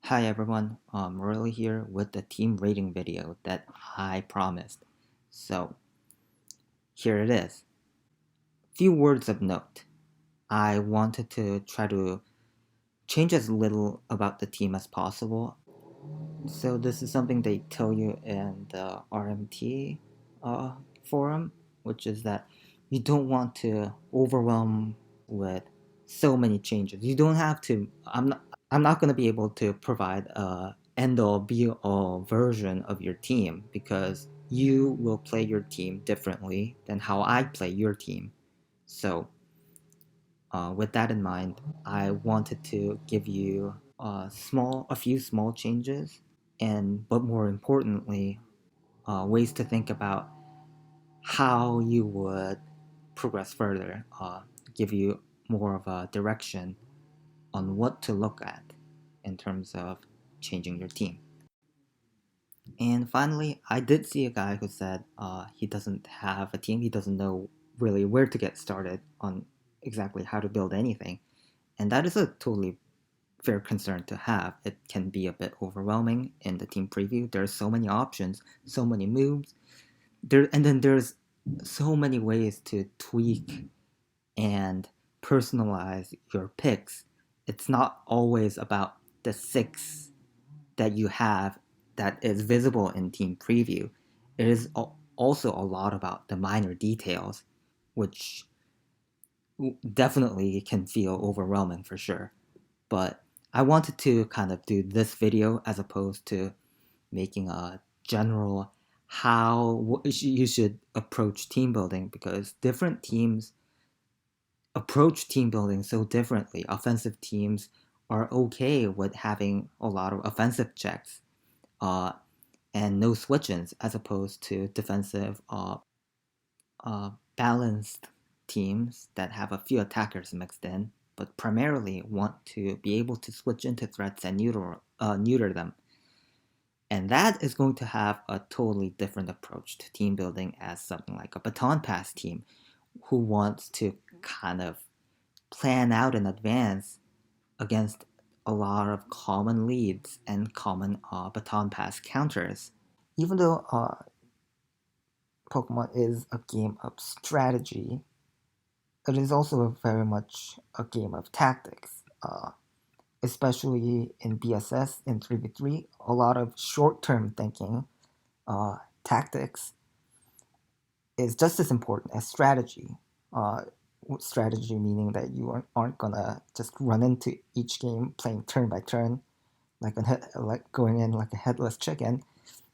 Hi everyone, Marilli here with the team rating video that I promised. So here it is. Few words of note. I wanted to try to change as little about the team as possible. So this is something they tell you in the RMT uh, forum, which is that you don't want to overwhelm with so many changes. You don't have to. I'm not going to be able to provide a end all be all version of your team because you will play your team differently than how I play your team. So with that in mind, I wanted to give you a few small changes, and but more importantly, ways to think about how you would progress further. Give you more of a direction on what to look at in terms of changing your team. And finally, I did see a guy who said he doesn't have a team. He doesn't know really where to get started on exactly how to build anything. And that is a totally fair concern to have. It can be a bit overwhelming in the team preview. There's so many options, so many moves. And then there's so many ways to tweak and personalize your picks. It's not always about the six that you have that is visible in team preview. It is also a lot about the minor details, which definitely can feel overwhelming for sure. But I wanted to kind of do this video as opposed to making a general how you should approach team building, because different teams approach team building so differently. Offensive teams are okay with having a lot of offensive checks uh, and no switch-ins, as opposed to defensive balanced teams that have a few attackers mixed in, but primarily want to be able to switch into threats and neuter them. And that is going to have a totally different approach to team building as something like a baton pass team who wants to kind of plan out in advance against a lot of common leads and common baton pass counters. Even though Pokemon is a game of strategy, it is also very much a game of tactics. Especially in BSS in 3v3, a lot of short-term thinking, tactics, is just as important as strategy. Uh, Strategy meaning that you aren't gonna just run into each game playing turn by turn, like going in like a headless chicken.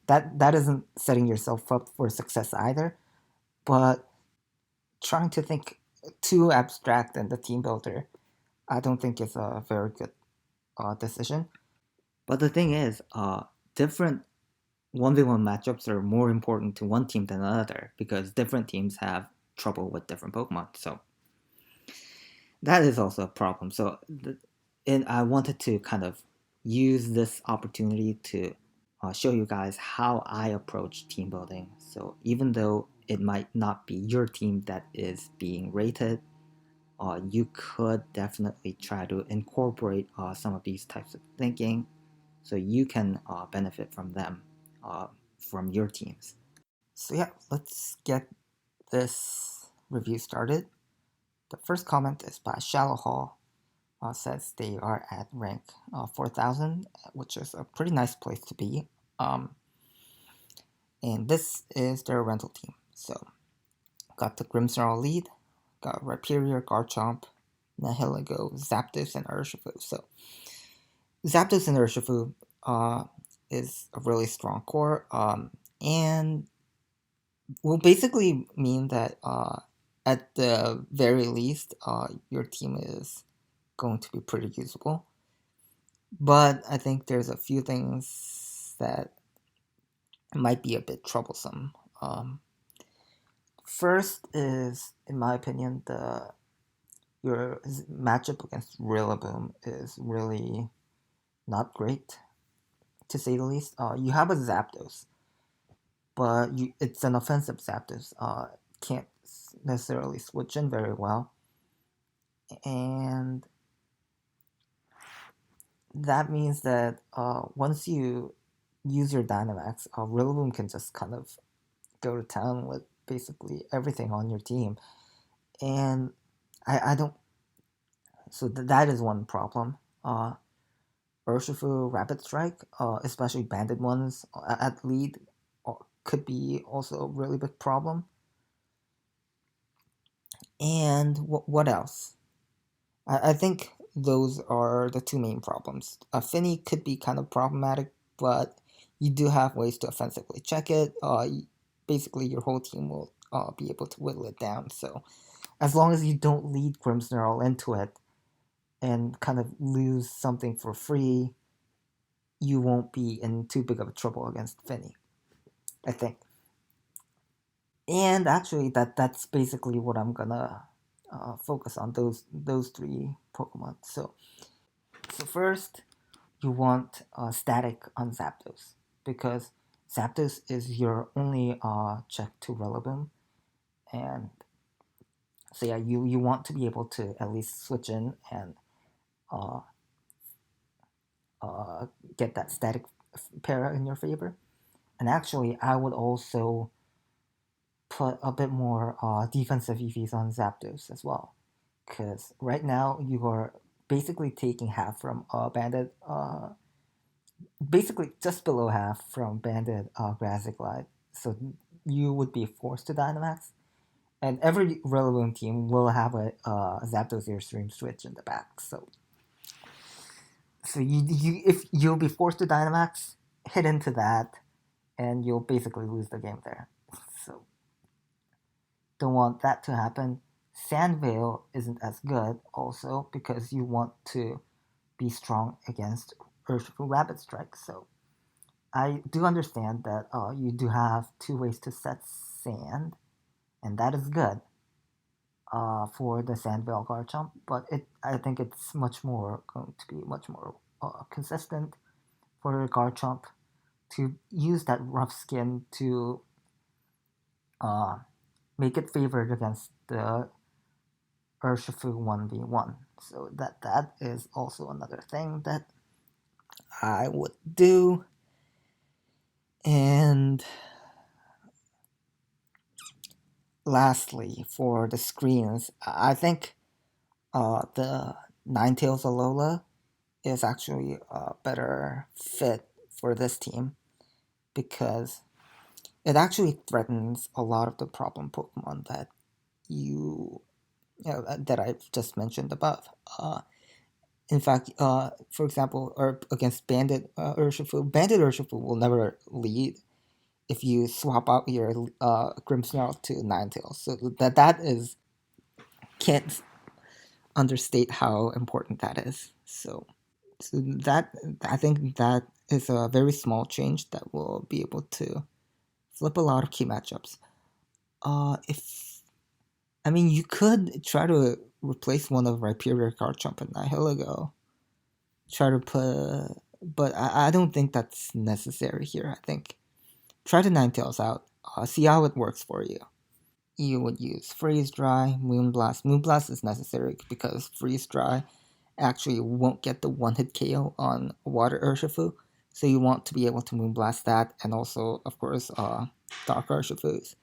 That isn't setting yourself up for success either. But trying to think too abstract in the team builder, I don't think is a very good decision. But the thing is, different 1v1 matchups are more important to one team than another because different teams have trouble with different Pokemon. So that is also a problem. And I wanted to kind of use this opportunity to show you guys how I approach team building. So even though it might not be your team that is being rated, you could definitely try to incorporate some of these types of thinking so you can benefit from them from your teams. So yeah, let's get this review started. The first comment is by Shallow Hall. Says they are at rank 4,000, which is a pretty nice place to be. And this is their rental team. So got the Grimmsnarl lead, got Rhyperior, Garchomp, Nihilego, Zapdos, and Urshifu. So Zapdos and Urshifu is a really strong core, and will basically mean that at the very least, your team is going to be pretty usable. But I think there's a few things that might be a bit troublesome. First is, in my opinion, your matchup against Rillaboom is really not great, to say the least. You have a Zapdos, but it's an offensive Zapdos. Can't necessarily switch in very well, and that means that once you use your Dynamax, Rillaboom can just kind of go to town with basically everything on your team. And I don't. So that is one problem. Urshifu Rapid Strike, especially banded ones at lead, could be also a really big problem. And what else? I think those are the two main problems. Finny could be kind of problematic, but you do have ways to offensively check it. Basically, your whole team will be able to whittle it down. So as long as you don't lead Grimmsnarl into it and kind of lose something for free, you won't be in too big of a trouble against Finny, I think. And actually, that's basically what I'm gonna focus on, those three Pokemon. So first, you want static on Zapdos because Zapdos is your only check to Rillaboom, and so yeah, you want to be able to at least switch in and uh, uh, get that static para in your favor. And actually, I would also put a bit more defensive EVs on Zapdos as well, because right now you are basically taking half from Bandit, basically just below half from Bandit Grassy Glide. So you would be forced to Dynamax, and every relevant team will have a Zapdos Airstream switch in the back. So you if you'll be forced to Dynamax, hit into that, and you'll basically lose the game there. So don't want that to happen. Sandvale isn't as good also because you want to be strong against Urshifu Rapid Strike. So I do understand that you do have two ways to set sand, and that is good for the Sandvale Garchomp, but I think it's much more going to be much more consistent for Garchomp to use that rough skin to uh, make it favored against the Urshifu 1v1. So that is also another thing that I would do. And lastly, for the screens, I think the Ninetales Alola is actually a better fit for this team because it actually threatens a lot of the problem Pokemon that that I've just mentioned above. In fact, for example, or against Bandit Bandit Urshifu will never lead if you swap out your Grimmsnarl to Ninetales. So that is can't understate how important that is. So that I think that is a very small change that will be able to flip a lot of key matchups. If I mean, you could try to replace one of Rhyperior Garchomp and Nihilego. Try to put, but I don't think that's necessary here. I think try the Ninetales out. See how it works for you. You would use Freeze Dry, Moonblast. Moonblast is necessary because Freeze Dry actually won't get the one hit KO on Water Urshifu. So you want to be able to Moonblast that, and also, of course, Dark Urshifus.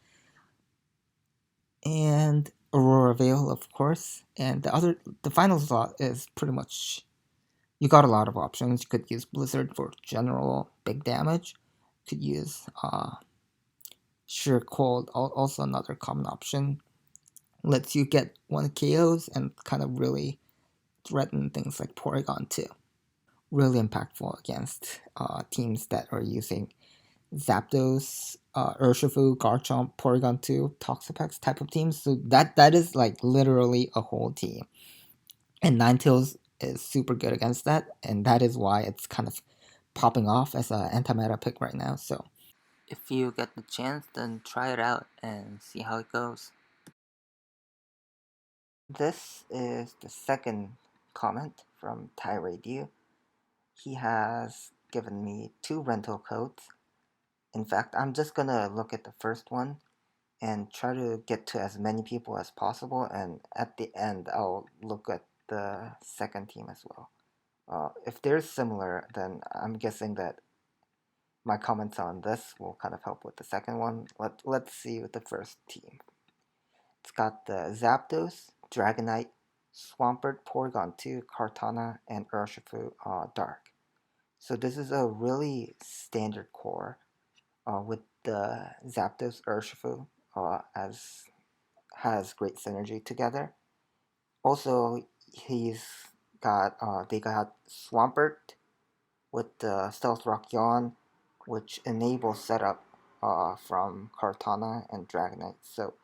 And Aurora Veil, of course. And the final slot is pretty much you got a lot of options. You could use Blizzard for general big damage. You could use Sheer Cold, also another common option. Lets you get one KOs and kind of really threaten things like Porygon too. Really impactful against teams that are using Zapdos, Urshifu, Garchomp, Porygon 2, Toxapex type of teams. So that is like literally a whole team. And Ninetales is super good against that, and that is why it's kind of popping off as an anti-meta pick right now. So if you get the chance, then try it out and see how it goes. This is the second comment from Tyradio. He has given me 2 rental codes. In fact, I'm just gonna look at the first one and try to get to as many people as possible, and at the end I'll look at the second team as well. If they're similar, then I'm guessing that my comments on this will kind of help with the second one. Let's see with the first team. It's got the Zapdos, Dragonite, Swampert, Porygon 2, Kartana, and Urshifu Dark. So this is a really standard core with the Zapdos Urshifu as has great synergy together. Also, he's got they got Swampert with the Stealth Rock Yawn, which enables setup from Kartana and Dragonite. So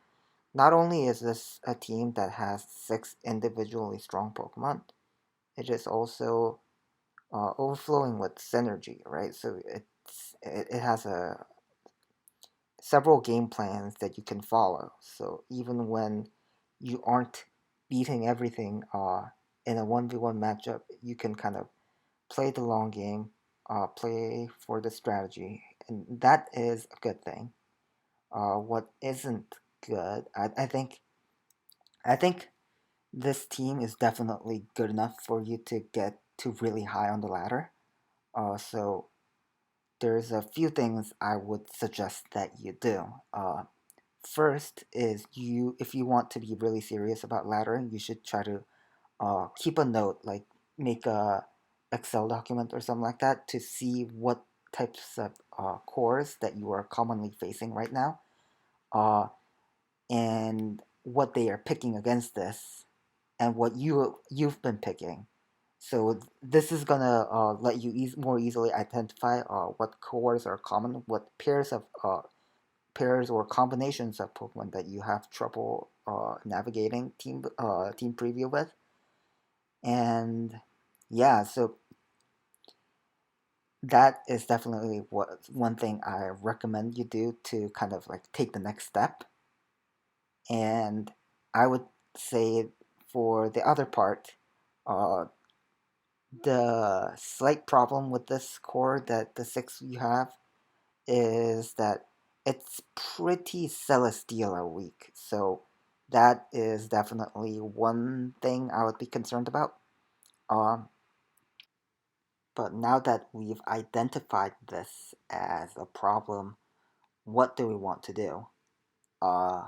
not only is this a team that has 6 individually strong Pokemon, it is also overflowing with synergy, right? So it has a several game plans that you can follow. So even when you aren't beating everything in a 1v1 matchup, you can kind of play the long game, play for the strategy, and that is a good thing. What isn't good, I think this team is definitely good enough for you to get to really high on the ladder. So there's a few things I would suggest that you do. First is if you want to be really serious about laddering, you should try to keep a note, like make a Excel document or something like that to see what types of cores that you are commonly facing right now, uh, and what they are picking against this, and what you've been picking. So this is gonna let you more easily identify what cores are common, what pairs or combinations of Pokemon that you have trouble navigating team preview with, and yeah, so that is definitely one thing I recommend you do to kind of like take the next step. And I would say for the other part, uh, the slight problem with this core that the 6 you have is that it's pretty Celesteela weak. So that is definitely one thing I would be concerned about. Um, but now that we've identified this as a problem, what do we want to do? Uh,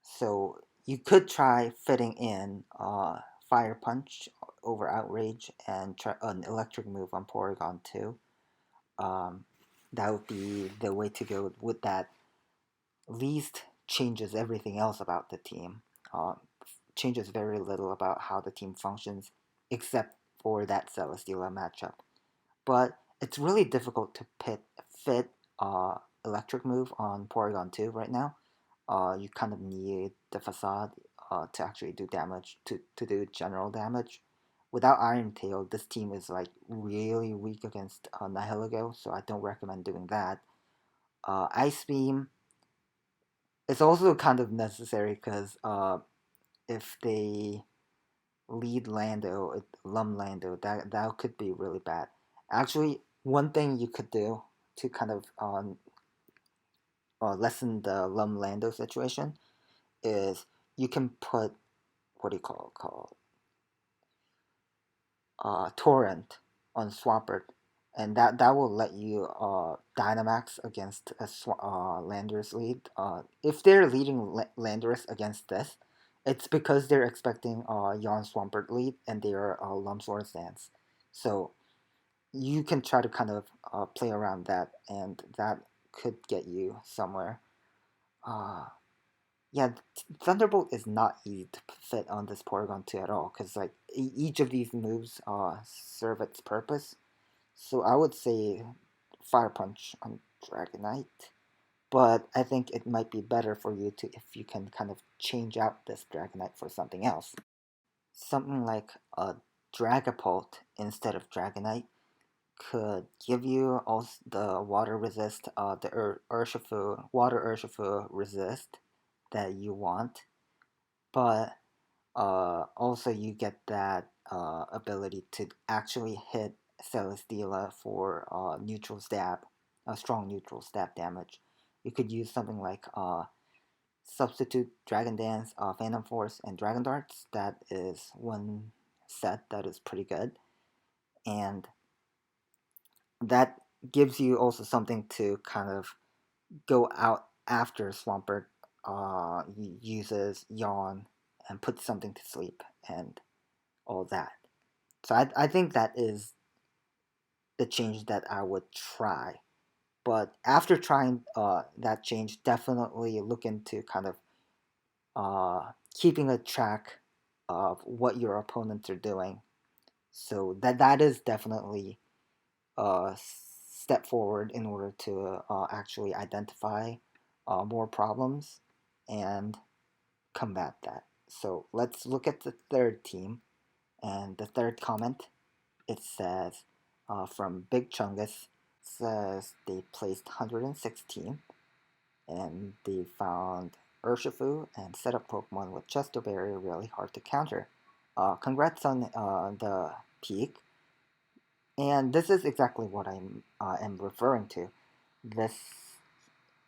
so you could try fitting in Fire Punch over Outrage and try an Electric move on Porygon too. Um, that would be the way to go with that. Least changes everything else about the team. Changes very little about how the team functions, except for that Celesteela matchup. But it's really difficult to fit electric move on Porygon 2 right now. You kind of need the facade to actually do damage, to do general damage. Without Iron Tail, this team is like really weak against Nihilego, so I don't recommend doing that. Ice Beam is also kind of necessary because if they lead Lando, Lum Lando, that could be really bad. Actually, one thing you could do to kind of lessen the Lum Lando situation is you can put what do you call Torrent on Swampert, and that will let you Dynamax against a Landorus lead. If they're leading Landorus against this, it's because they're expecting Yawn Swampert lead and they're Lumsword stance. So you can try to kind of play around that, and that could get you somewhere. Uh, yeah, Thunderbolt is not easy to fit on this Porygon 2 at all, because like each of these moves serve its purpose. So I would say Fire Punch on Dragonite, but I think it might be better for you to if you can kind of change out this Dragonite for something else. Something like a Dragapult instead of Dragonite could give you also the water resist, the Urshifu, water Urshifu resist that you want, but also you get that ability to actually hit Celesteela for neutral stab, a strong neutral stab damage. You could use something like substitute Dragon Dance, Phantom Force, and Dragon Darts. That is one set that is pretty good, and that gives you also something to kind of go out after Swampert uses yawn and puts something to sleep and all that. So I think that is the change that I would try. But after trying that change, definitely look into kind of keeping a track of what your opponents are doing. So that is definitely a step forward in order to actually identify more problems and combat that. So let's look at the third team. And the third comment, it says from Big Chungus, says they placed 116 and they found Urshifu and set up Pokemon with Chesto Berry really hard to counter. Congrats on the peak. And this is exactly what I am referring to. This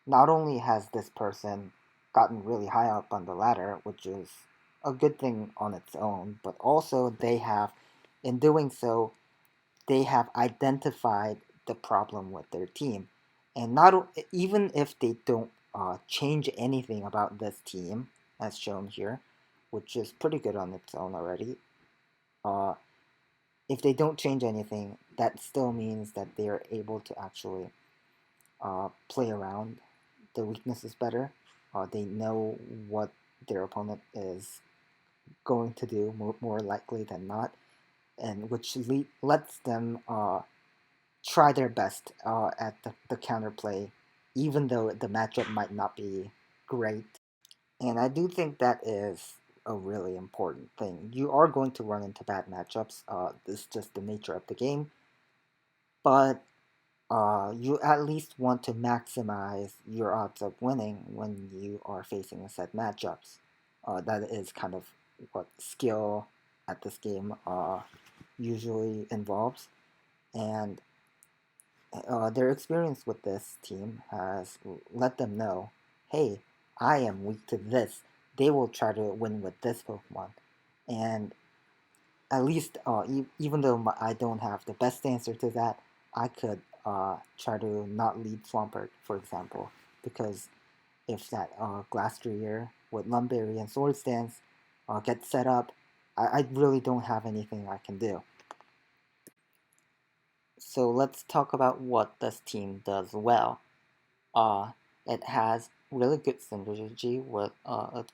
not only has this person gotten really high up on the ladder, which is a good thing on its own, but also they have, in doing so, they have identified the problem with their team, and not even if they don't change anything about this team, as shown here, which is pretty good on its own already. Uh, if they don't change anything, that still means that they are able to actually play around the weaknesses better. They know what their opponent is going to do more likely than not, and which lets them try their best at the counterplay, even though the matchup might not be great. And I do think that is a really important thing. You are going to run into bad matchups. This is just the nature of the game. But you at least want to maximize your odds of winning when you are facing a set matchups. That is kind of what skill at this game usually involves. And their experience with this team has let them know, hey, I am weak to this. They will try to win with this Pokemon. And at least, even though I don't have the best answer to that, I could try to not lead Swampert, for example, because if that Glastrier with Lumberry and Swords Dance gets set up, I really don't have anything I can do. So let's talk about what this team does well. It has really good synergy with a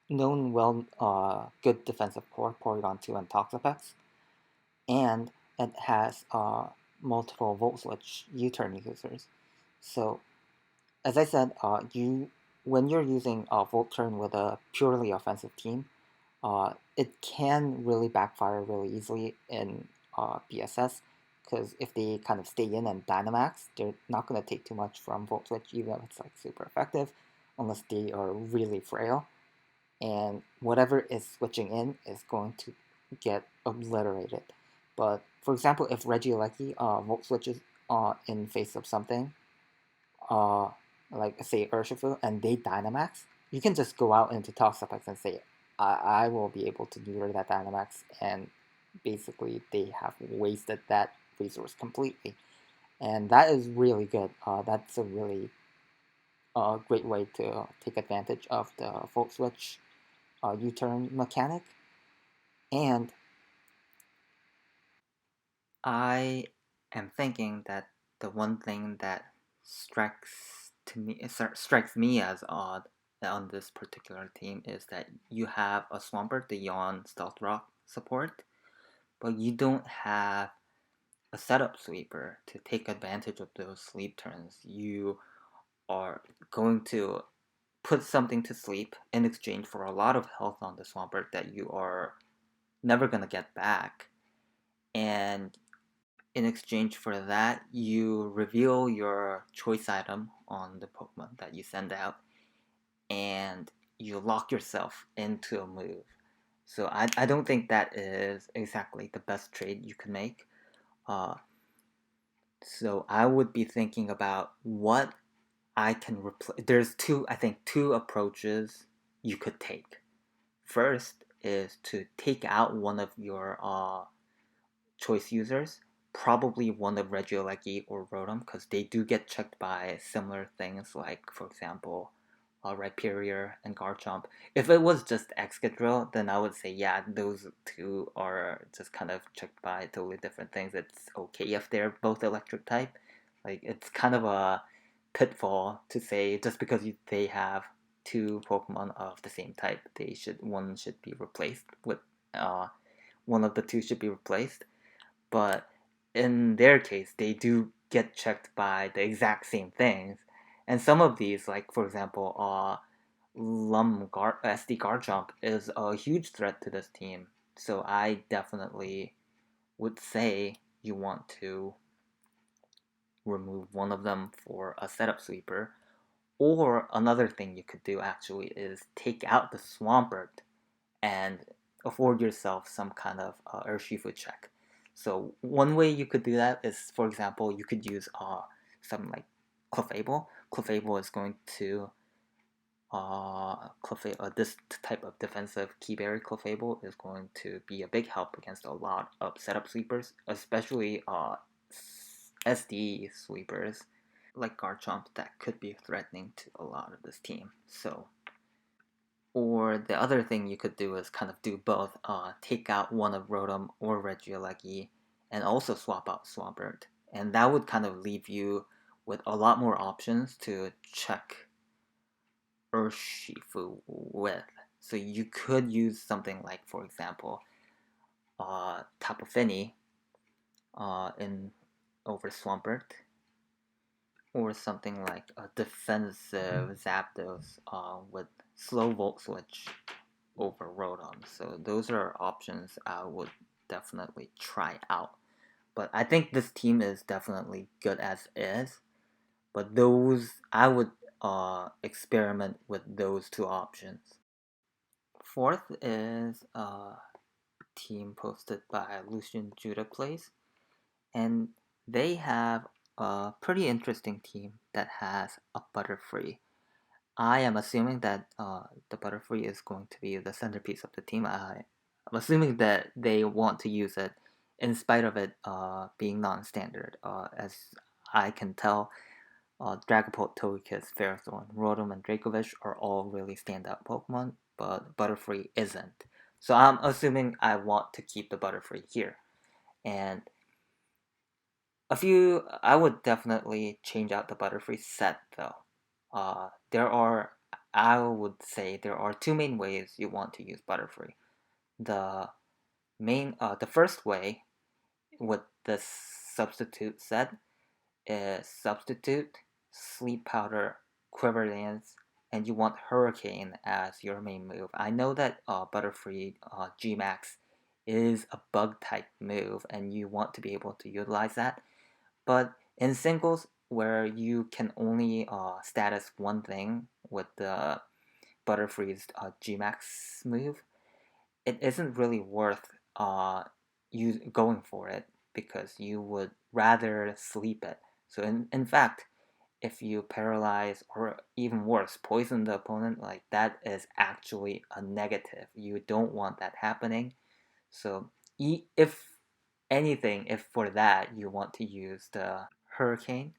known good defensive core, Porygon 2 and Toxapex, and it has multiple Volt Switch U-turn users. So, as I said, when you're using Volt Turn with a purely offensive team, it can really backfire really easily in BSS, because if they kind of stay in and Dynamax, they're not going to take too much from Volt Switch, even if it's like super effective, unless they are really frail. And whatever is switching in is going to get obliterated. But for example, if Regieleki Volt switches in face of something, uh, like say Urshifu, and they Dynamax, you can just go out into Toxapex and say, I will be able to neuter that Dynamax, and basically they have wasted that resource completely. And that is really good. That's a really great way to take advantage of the Volt Switch U-turn mechanic. And I am thinking that the one thing that strikes me as odd on this particular team is that you have a Swampert, the Yawn Stealth Rock support, but you don't have a setup sweeper to take advantage of those sleep turns. You are going to put something to sleep in exchange for a lot of health on the Swampert that you are never going to get back. And in exchange for that, you reveal your choice item on the Pokemon that you send out, and you lock yourself into a move. So I don't think that is exactly the best trade you can make. Uh, so I would be thinking about what I can replace. There's two approaches you could take. First, is to take out one of your choice users, probably one of Regieleki or Rotom, because they do get checked by similar things like, for example, Rhyperior and Garchomp. If it was just Excadrill, then I would say, yeah, those two are just kind of checked by totally different things. It's okay if they're both electric type. Like, it's kind of a pitfall to say just because they have two Pokemon of the same type, one should be replaced with one of the two should be replaced. But in their case, they do get checked by the exact same things. And some of these, like for example, SD Garchomp is a huge threat to this team. So I definitely would say you want to remove one of them for a setup sweeper. Or another thing you could do actually is take out the Swampert and afford yourself some kind of Urshifu check. So one way you could do that is, for example, you could use something like Clefable. Clefable is going to this type of defensive Keyberry Clefable is going to be a big help against a lot of setup sweepers, especially SD sweepers like Garchomp that could be threatening to a lot of this team. So, or the other thing you could do is kind of do both. Take out one of Rotom or Regieleki and also swap out Swampert. And that would kind of leave you with a lot more options to check Urshifu with. So you could use something like, for example, Tapu Fini in over Swampert, or something like a defensive Zapdos with slow Volt Switch over Rotom. So those are options I would definitely try out. But I think this team is definitely good as is. But those I would experiment with those two options. Fourth is a team posted by Lucian Judah Plays, and they have a pretty interesting team that has a Butterfree. I am assuming that the Butterfree is going to be the centerpiece of the team. I'm assuming that they want to use it in spite of it being non-standard. As I can tell, Dragapult, Togekiss, Ferrothorn, Rotom, and Dracovish are all really standout Pokemon, but Butterfree isn't. So I'm assuming I want to keep the Butterfree here. And I would definitely change out the Butterfree set though. I would say there are two main ways you want to use Butterfree. The first way with this substitute set is substitute, sleep powder, quiver dance, and you want Hurricane as your main move. I know that Butterfree Gmax is a bug type move, and you want to be able to utilize that. But in singles, where you can only status one thing with the Butterfree's Gmax move, it isn't really worth you going for it because you would rather sleep it. So in fact, if you paralyze or even worse, poison the opponent, like that is actually a negative. You don't want that happening. So if anything, if for that you want to use the Hurricane,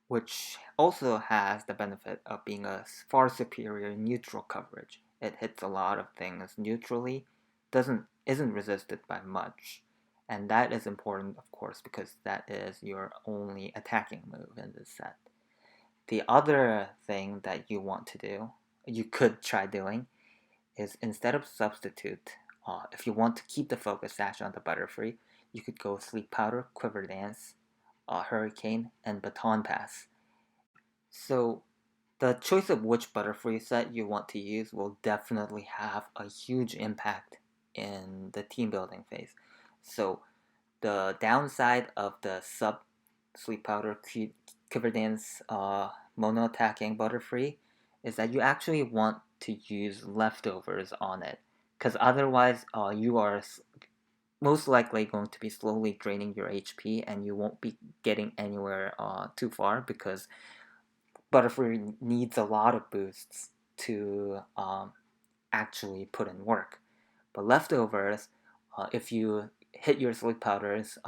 which also has the benefit of being a far superior neutral coverage. It hits a lot of things neutrally, isn't resisted by much. And that is important, of course, because that is your only attacking move in this set. The other thing that you could try doing, is instead of substitute, if you want to keep the focus sash on the Butterfree, you could go Sleep Powder, Quiver Dance, Hurricane, and Baton Pass. So the choice of which Butterfree set you want to use will definitely have a huge impact in the team building phase. So the downside of the sub Sleep Powder Quiver Dance mono attacking Butterfree is that you actually want to use leftovers on it, because otherwise you are most likely going to be slowly draining your HP and you won't be getting anywhere too far, because Butterfree needs a lot of boosts to actually put in work. But leftovers, if you hit your sleep powders,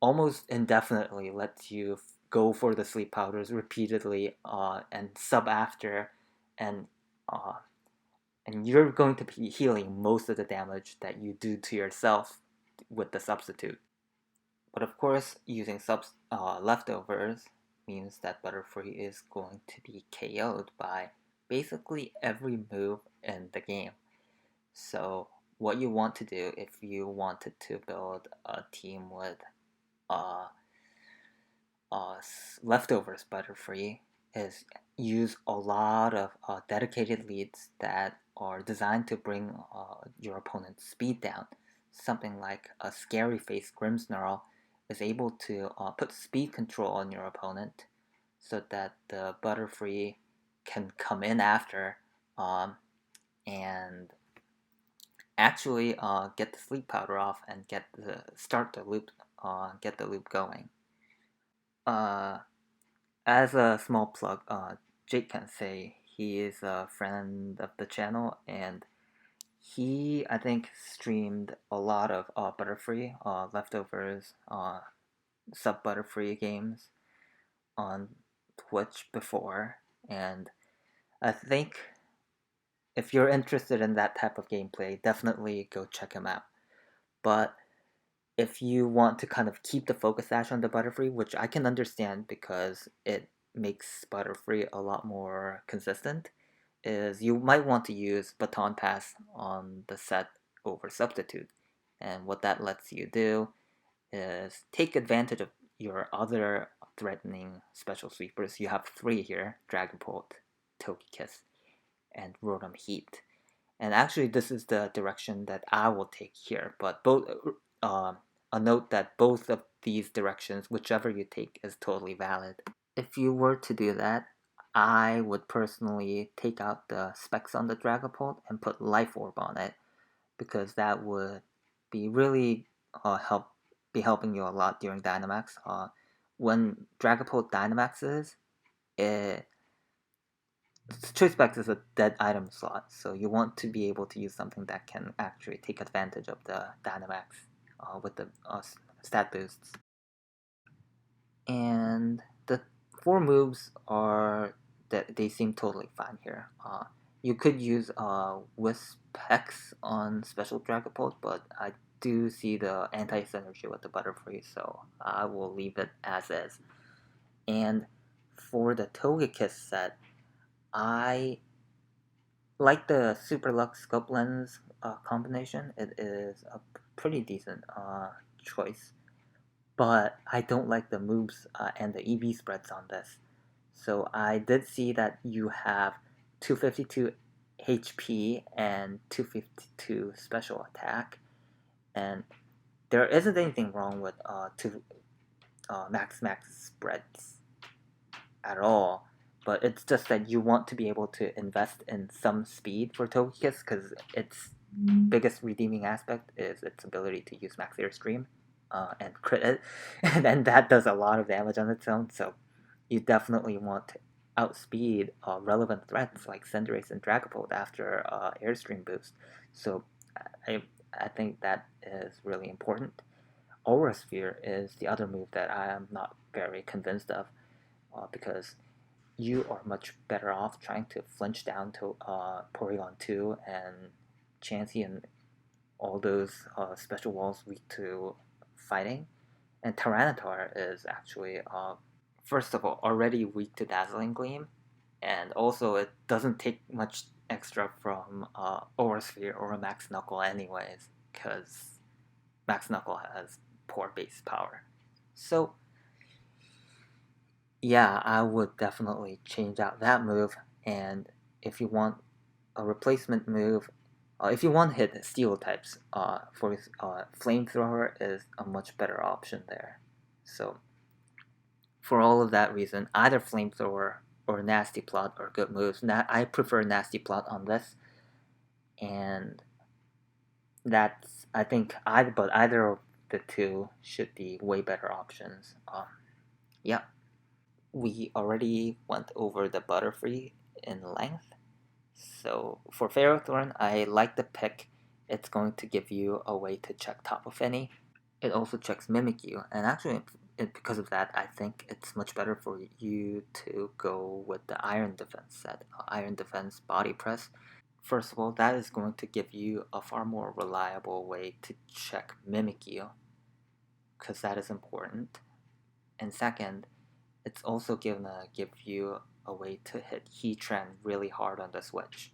almost indefinitely lets you go for the sleep powders repeatedly and sub after, and uh, and you're going to be healing most of the damage that you do to yourself with the substitute. But of course, using leftovers means that Butterfree is going to be KO'd by basically every move in the game. So what you want to do if you wanted to build a team with uh, leftovers Butterfree is use a lot of dedicated leads that are designed to bring your opponent's speed down. Something like a Scary Face Grimmsnarl is able to put speed control on your opponent so that the Butterfree can come in after and actually get the sleep powder off and get the loop going. As a small plug, Jake can say he is a friend of the channel, and he, I think, streamed a lot of Butterfree, leftovers, sub Butterfree games on Twitch before, and I think if you're interested in that type of gameplay, definitely go check him out. But if you want to kind of keep the focus sash on the Butterfree, which I can understand because it makes Butterfree a lot more consistent, is you might want to use Baton Pass on the set over Substitute. And what that lets you do is take advantage of your other threatening special sweepers. You have 3 here, Dragapult, Togekiss, and Rotom Heat. And actually, this is the direction that I will take here. But a note that both of these directions, whichever you take, is totally valid. If you were to do that, I would personally take out the specs on the Dragapult and put Life Orb on it, because that would be really helping you a lot during Dynamax. When Dragapult Dynamaxes, it Choice Specs is a dead item slot, so you want to be able to use something that can actually take advantage of the Dynamax with the stat boosts. And the 4 moves are that they seem totally fine here. You could use Wisp Hex on Special Dragapult, but I do see the anti-synergy with the Butterfree, so I will leave it as is. And for the Togekiss set, I like the Super Lux Scope Lens combination. It is a pretty decent choice, but I don't like the moves and the EV spreads on this. So I did see that you have 252 HP and 252 special attack, and there isn't anything wrong with two max spreads at all. But it's just that you want to be able to invest in some speed for Togekiss, because its biggest redeeming aspect is its ability to use Max Airstream and crit it, and then that does a lot of damage on its own, so you definitely want to outspeed relevant threats like Cinderace and Dragapult after Airstream boost. So I, I think that is really important. Aura Sphere is the other move that I am not very convinced of, because you are much better off trying to flinch down to Porygon 2 and Chansey and all those special walls weak to fighting. And Tyranitar is actually, first of all, already weak to Dazzling Gleam, and also it doesn't take much extra from Aura Sphere or Max Knuckle anyways, because Max Knuckle has poor base power. So yeah, I would definitely change out that move, and if you want a replacement move, if you want to hit steel types, Flamethrower is a much better option there. So for all of that reason, either Flamethrower or Nasty Plot are good moves. I prefer Nasty Plot on this, and that's, I think, either of the two should be way better options. Yeah. We already went over the Butterfree in length. So for Ferrothorn, I like the pick it's going to give you a way to check top of any. It also checks Mimikyu, and actually, because of that, I think it's much better for you to go with the Iron Defense set, Iron Defense Body Press. First of all, that is going to give you a far more reliable way to check Mimikyu, because that is important. And second, it's also gonna give you a way to hit Heatran really hard on the switch.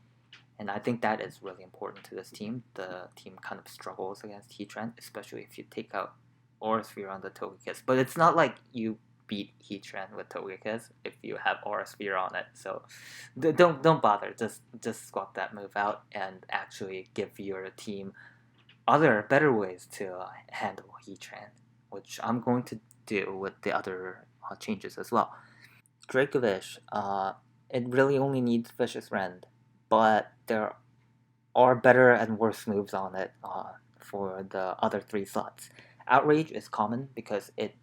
And I think that is really important to this team. The team kind of struggles against Heatran, especially if you take out Aura Sphere on the Togekiss. But it's not like you beat Heatran with Togekiss if you have Aura Sphere on it. So don't bother. Just swap that move out and actually give your team other better ways to handle Heatran, which I'm going to do with the other changes as well. Dracovish, it really only needs Vicious Rend, but there are better and worse moves on it for the other 3 slots. Outrage is common because it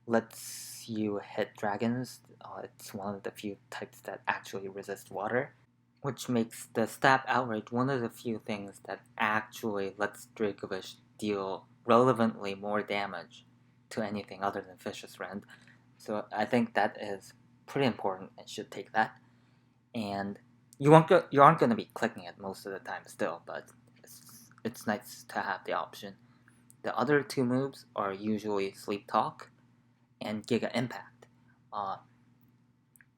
lets you hit dragons. It's one of the few types that actually resist water, which makes the Stab Outrage one of the few things that actually lets Dracovish deal relevantly more damage to anything other than Vicious Rend. So I think that is pretty important and should take that. And you aren't going to be clicking it most of the time still, but it's nice to have the option. The other 2 moves are usually Sleep Talk and Giga Impact.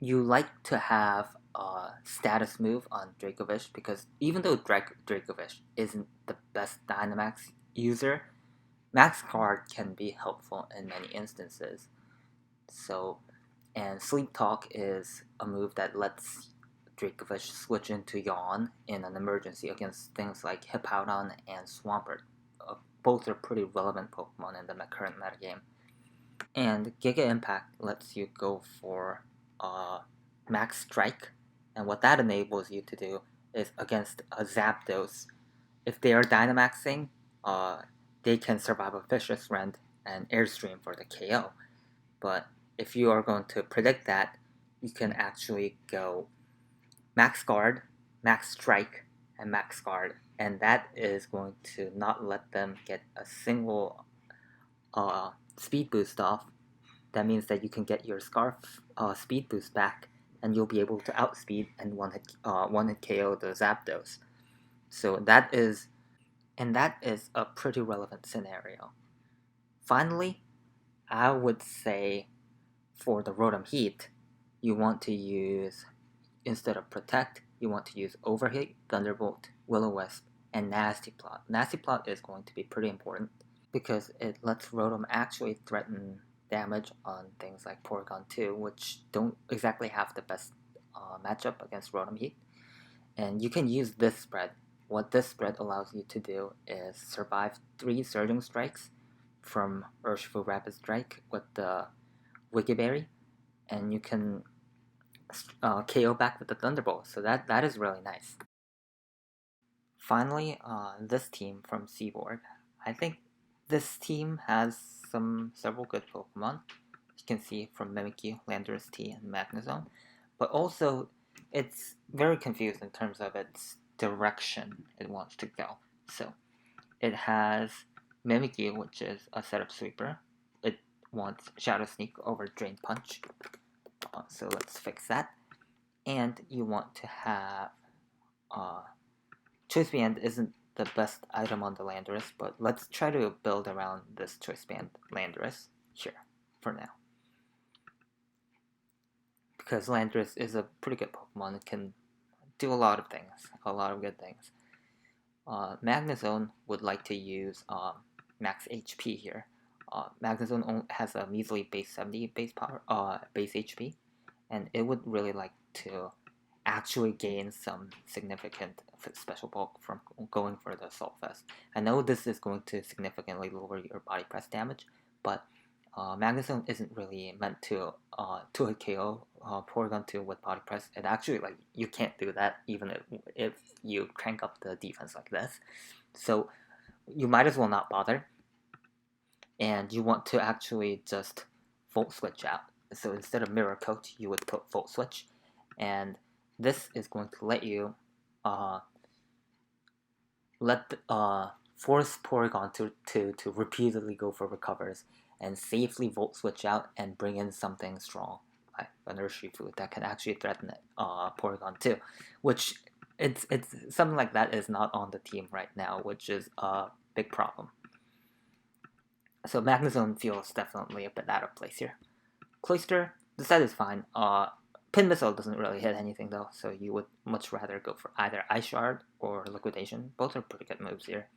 You like to have a status move on Dracovish because even though Dracovish isn't the best Dynamax user, Max Card can be helpful in many instances. So, and Sleep Talk is a move that lets Dracovish switch into Yawn in an emergency against things like Hippowdon and Swampert. Both are pretty relevant Pokemon in the current metagame. And Giga Impact lets you go for Max Strike, and what that enables you to do is against a Zapdos, if they are Dynamaxing, they can survive a Vicious Rend and Airstream for the KO. But if you are going to predict that, you can actually go Max Guard, Max Strike, and Max Guard, and that is going to not let them get a single speed boost off. That means that you can get your Scarf speed boost back, and you'll be able to outspeed and one hit KO the Zapdos. So that is a pretty relevant scenario. Finally, I would say for the Rotom Heat, you want to use, instead of Protect, you want to use Overheat, Thunderbolt, Will-O-Wisp, and Nasty Plot. Nasty Plot is going to be pretty important because it lets Rotom actually threaten damage on things like Porygon 2, which don't exactly have the best matchup against Rotom Heat. And you can use this spread. What this spread allows you to do is survive 3 Surging Strikes from Urshifu Rapid Strike with the Wiki Berry, and you can KO back with the Thunderbolt, so that is really nice. Finally, this team from Seaborg. I think this team has several good Pokemon. You can see from Mimikyu, Landorus T, and Magnezone. But also, it's very confused in terms of its direction it wants to go. So, it has Mimikyu, which is a setup sweeper. It wants Shadow Sneak over Drain Punch. So let's fix that. And you want to have Choice Band isn't the best item on the Landorus, but let's try to build around this Choice Band Landorus here for now. Because Landorus is a pretty good Pokemon. It can do a lot of things, a lot of good things. Magnezone would like to use max HP here. Magnezone has a measly base 70 base HP, and it would really like to actually gain some significant special bulk from going for the Assault Vest. I know this is going to significantly lower your body press damage, but Magnezone isn't really meant to hit KO Porygon 2 with body press. It actually, like, you can't do that even if you crank up the defense like this. So you might as well not bother. And you want to actually just Volt Switch out. So instead of Mirror Coat, you would put Volt Switch. And this is going to let you force Porygon to repeatedly go for recovers and safely Volt Switch out and bring in something strong like an Urshifu that can actually threaten Porygon too, which it's something like that is not on the team right now, which is a big problem. So Magnezone feels definitely a bit out of place here. Cloister, the set is fine. Pin Missile doesn't really hit anything though, so you would much rather go for either Ice Shard or Liquidation. Both are pretty good moves here.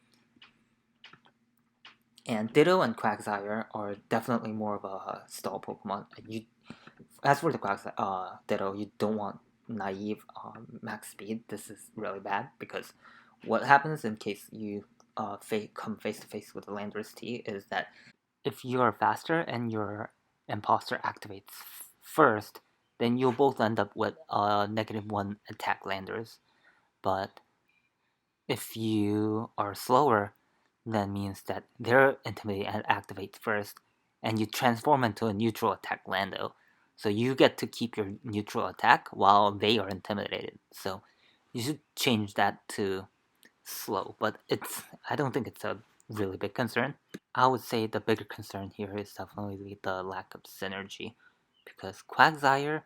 And Ditto and Quagsire are definitely more of a stall Pokemon. As for the Ditto, you don't want naive max speed. This is really bad because what happens in case you come face to face with the Landorus T is that if you are faster and your imposter activates first, then you'll both end up with -1 attack Landers. But if you are slower, that means that their Intimidate activates first, and you transform into a neutral attack Lando. So you get to keep your neutral attack while they are intimidated. So you should change that to slow, but I don't think it's a really big concern. I would say the bigger concern here is definitely the lack of synergy, because Quagsire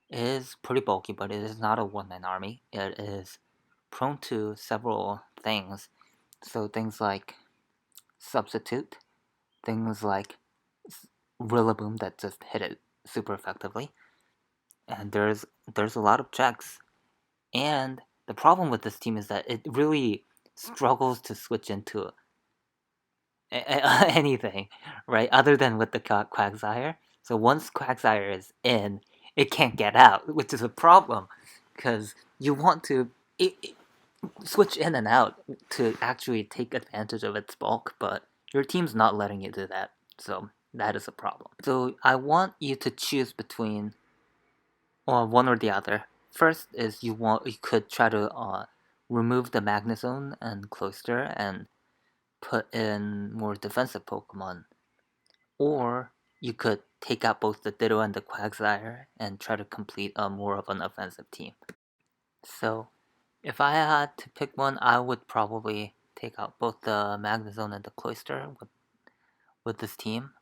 is pretty bulky, but it is not a one-man army. It is prone to several things. So things like Substitute, things like Rillaboom that just hit it super effectively, and there's a lot of checks. And the problem with this team is that it really struggles to switch into anything, right? Other than with the Quagsire. So once Quagsire is in, it can't get out, which is a problem because you want to switch in and out to actually take advantage of its bulk, but your team's not letting you do that. So that is a problem. So I want you to choose between one or the other. First is you could try to remove the Magnezone and Cloister and put in more defensive Pokemon. Or you could take out both the Ditto and the Quagsire and try to complete more of an offensive team. So, if I had to pick one, I would probably take out both the Magnezone and the Cloister with this team,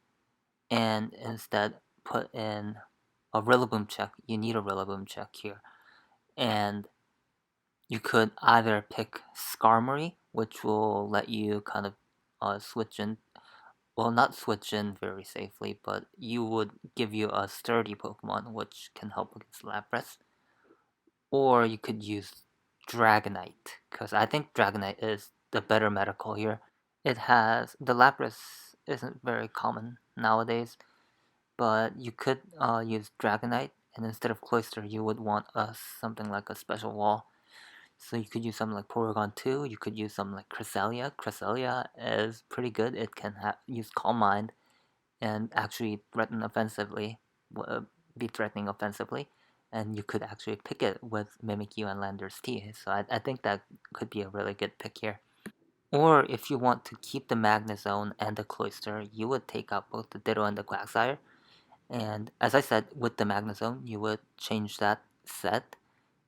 and instead put in a Rillaboom check. You need a Rillaboom check here. And you could either pick Skarmory, which will let you kind of switch in. Well, not switch in very safely, but you would give you a sturdy Pokemon, which can help against Lapras. Or you could use Dragonite, because I think Dragonite is the better medical here. It has the Lapras isn't very common nowadays, but you could use Dragonite, and instead of Cloister, you would want something like a special wall. So you could use something like Porygon 2, you could use something like Cresselia. Cresselia is pretty good. It can use Calm Mind and actually threaten offensively, be threatening offensively, and you could actually pick it with Mimikyu and Landorus T. So I think that could be a really good pick here. Or if you want to keep the Magnezone and the Cloister, you would take out both the Ditto and the Quagsire. And as I said, with the Magnezone, you would change that set,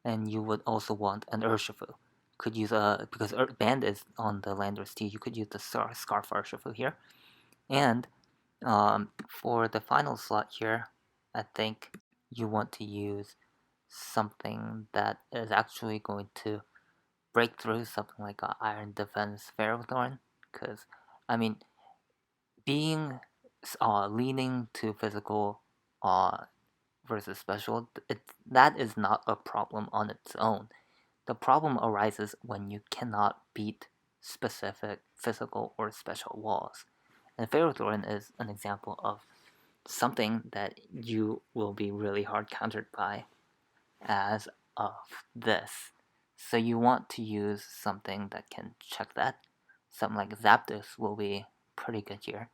and you would also want an Urshifu. Could use because Band is on the Landorus T, you could use the Scarf Urshifu here. And for the final slot here, I think you want to use something that is actually going to break through something like an Iron Defense Ferrothorn, because I mean, being leaning to physical versus special, that is not a problem on its own. The problem arises when you cannot beat specific physical or special walls. And Ferrothorn is an example of something that you will be really hard countered by as of this. So you want to use something that can check that. Something like Zapdos will be pretty good here.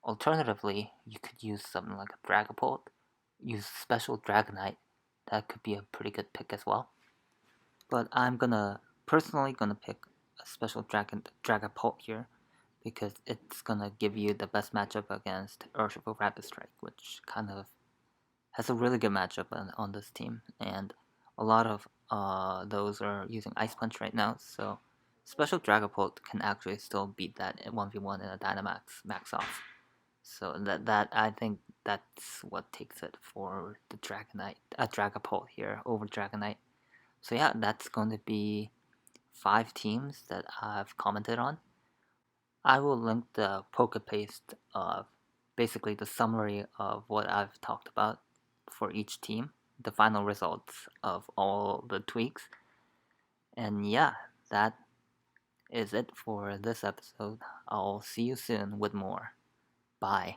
Alternatively, you could use something like a Dragapult. Use Special Dragonite. That could be a pretty good pick as well. But I'm personally gonna pick a Special Dragapult here, because it's gonna give you the best matchup against Urshifu Rapid Strike, which kind of has a really good matchup on this team, and a lot of those are using Ice Punch right now, so Special Dragapult can actually still beat that 1v1 in a Dynamax max off. So that I think that's what takes it for the Dragapult here over Dragonite. So yeah, that's going to be 5 teams that I've commented on. I will link the POKEPASTE of basically the summary of what I've talked about for each team, the final results of all the tweaks. And yeah, that is it for this episode. I'll see you soon with more. Bye.